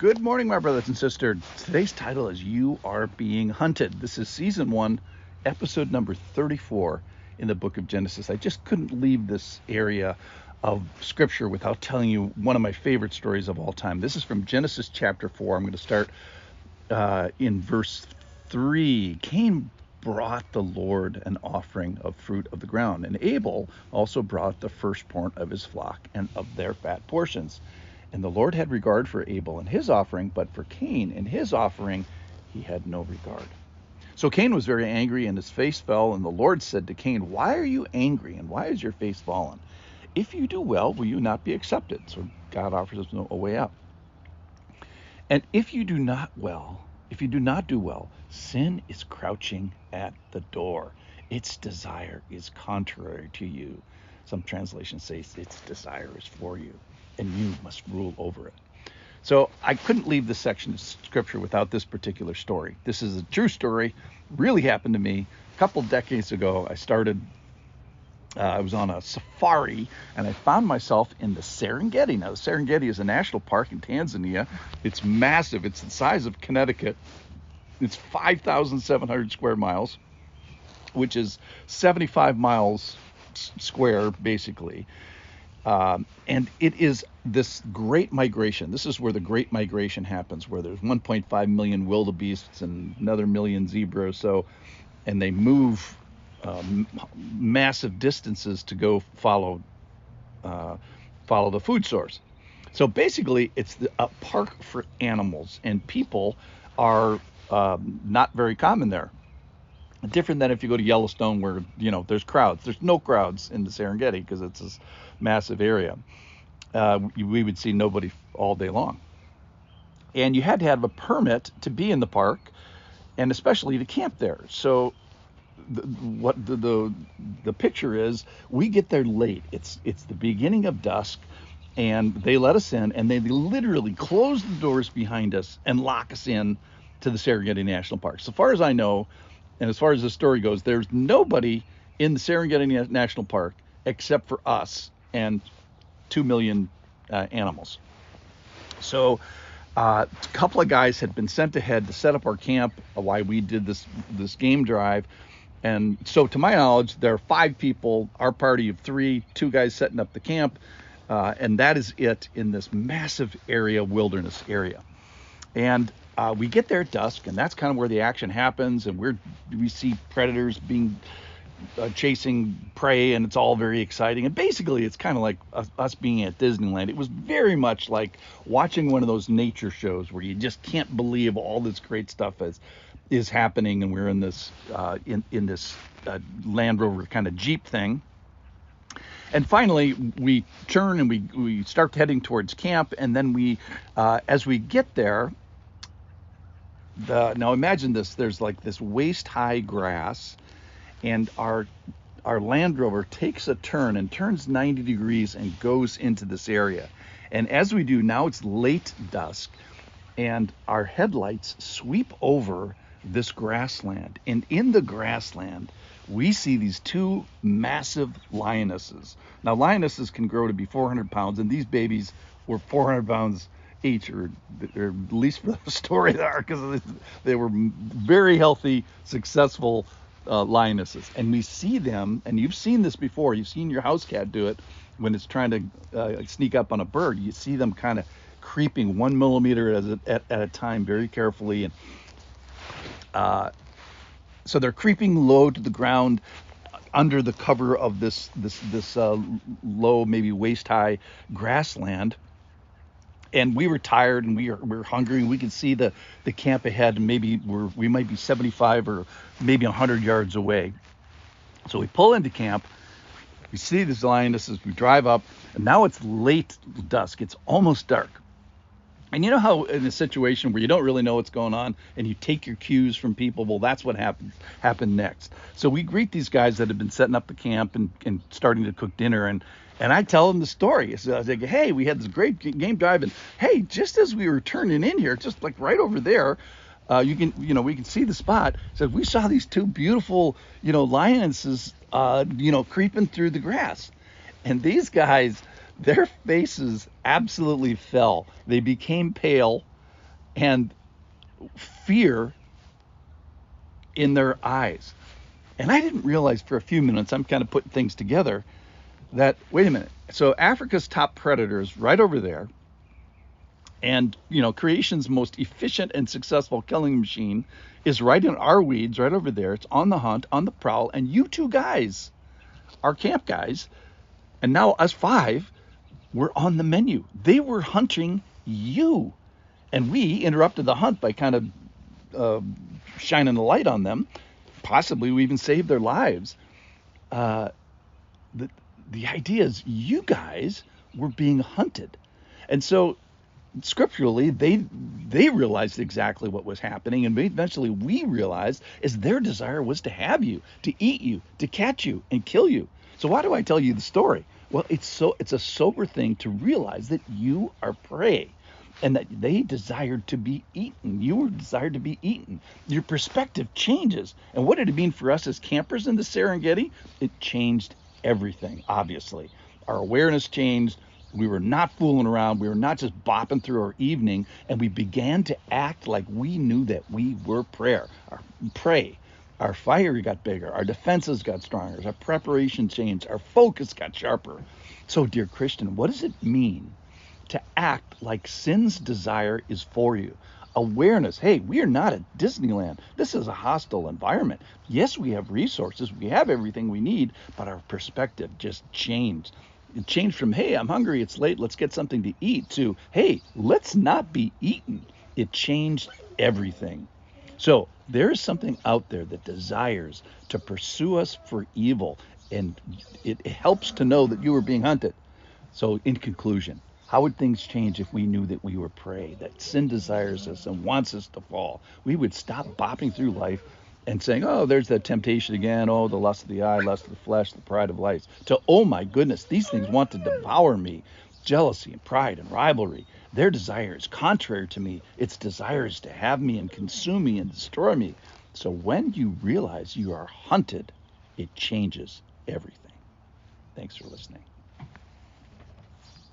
Good morning, my brothers and sisters. Today's title is You Are Being Hunted. This is season 1, episode number 34 in the book of Genesis. I just couldn't leave this area of scripture without telling you one of my favorite stories of all time. This is from Genesis chapter 4. I'm going to start in verse 3. Cain brought the Lord an offering of fruit of the ground, and Abel also brought the firstborn of his flock and of their fat portions. And the Lord had regard for Abel and his offering, but for Cain and his offering he had no regard. So Cain was very angry, and his face fell, and the Lord said to Cain, "Why are you angry, and why is your face fallen? If you do well, will you not be accepted?" So God offers us a way out. "And if you do not do well, sin is crouching at the door. Its desire is contrary to you." Some translations say its desire is for you, and you must rule over it. So I couldn't leave this section of scripture without this particular story. This is a true story, really happened to me a couple decades ago. I was on a safari, and I found myself in the Serengeti. Now, the Serengeti is a national park in Tanzania. It's massive. It's the size of Connecticut. It's 5,700 square miles, which is 75 miles square, basically. And it is this great migration. This is where the great migration happens, where there's 1.5 million wildebeests and another million zebras. And they move massive distances to go follow the food source. So basically, it's a park for animals, and people are not very common there. Different than if you go to Yellowstone, where there's crowds. There's no crowds in the Serengeti because it's this massive area. We would see nobody all day long, and you had to have a permit to be in the park, and especially to camp there. So the picture is, we get there late. It's the beginning of dusk, and they let us in, and they literally close the doors behind us and lock us in to the Serengeti National Park. So far as I know, and as far as the story goes, there's nobody in the Serengeti National Park except for us and 2 million animals. So a couple of guys had been sent ahead to set up our camp while we did this game drive. And so, to my knowledge, there are 5 people, our party of 3, 2 guys setting up the camp, and that is it in this massive area, wilderness area. And we get there at dusk, and that's kind of where the action happens, and we see predators chasing prey, and it's all very exciting. And basically, it's kind of like us being at Disneyland. It was very much like watching one of those nature shows where you just can't believe all this great stuff is happening, and we're in this Land Rover kind of Jeep thing. And finally, we turn and we start heading towards camp, and then as we get there, now imagine this: there's like this waist-high grass, and our Land Rover takes a turn and turns 90 degrees and goes into this area. And as we do, now it's late dusk, and our headlights sweep over this grassland. And in the grassland, we see these 2 massive lionesses. Now, lionesses can grow to be 400 pounds, and these babies were 400 pounds each, or at least for the story they are, because they were very healthy, successful lionesses. And we see them, and you've seen this before. You've seen your house cat do it when it's trying to sneak up on a bird. You see them kind of creeping 1 millimeter at a time, very carefully. And so they're creeping low to the ground under the cover of this low, maybe waist-high grassland. And we were tired, and we were hungry, and we could see the camp ahead, and maybe we might be 75 or maybe 100 yards away. So we pull into camp. We see these lionesses. We drive up, and now it's late dusk. It's almost dark. And you know how in a situation where you don't really know what's going on and you take your cues from people, well, that's what happened next. So we greet these guys that have been setting up the camp and starting to cook dinner, and I tell them the story. So I was like, "Hey, we had this great game drive, and hey, just as we were turning in here, just like right over there, we can see the spot. So we saw these 2 beautiful, lionesses, creeping through the grass." And these guys, their faces absolutely fell. They became pale. and fear in their eyes. And I didn't realize for a few minutes, I'm kind of putting things together, that, wait a minute, so Africa's top predator is right over there. And, creation's most efficient and successful killing machine is right in our weeds, right over there. It's on the hunt, on the prowl. And you two guys, our camp guys, and now us five, were on the menu. They were hunting you. And we interrupted the hunt by kind of shining the light on them. Possibly we even saved their lives. The idea is you guys were being hunted. And so scripturally, they realized exactly what was happening, and eventually we realized is their desire was to have you, to eat you, to catch you, and kill you. So why do I tell you the story? Well, it's a sober thing to realize that you are prey, and that they desired to be eaten. You were desired to be eaten. Your perspective changes. And what did it mean for us as campers in the Serengeti? It changed everything, obviously. Our awareness changed. We were not fooling around. We were not just bopping through our evening, and we began to act like we knew that we were prey. Our fire got bigger. Our defenses got stronger. Our preparation changed. Our focus got sharper. So, dear Christian, what does it mean to act like sin's desire is for you? Awareness. Hey, we are not at Disneyland. This is a hostile environment. Yes, we have resources. We have everything we need, but our perspective just changed. It changed from, hey, I'm hungry, it's late, let's get something to eat, to, hey, let's not be eaten. It changed everything. So there is something out there that desires to pursue us for evil, and it helps to know that you are being hunted. So in conclusion, how would things change if we knew that we were prey, that sin desires us and wants us to fall? We would stop bopping through life and saying, oh, there's that temptation again. Oh, the lust of the eye, lust of the flesh, the pride of life. To, oh my goodness, these things want to devour me. Jealousy and pride and rivalry. Their desire is contrary to me. Its desire is to have me and consume me and destroy me. So when you realize you are hunted, it changes everything. Thanks for listening.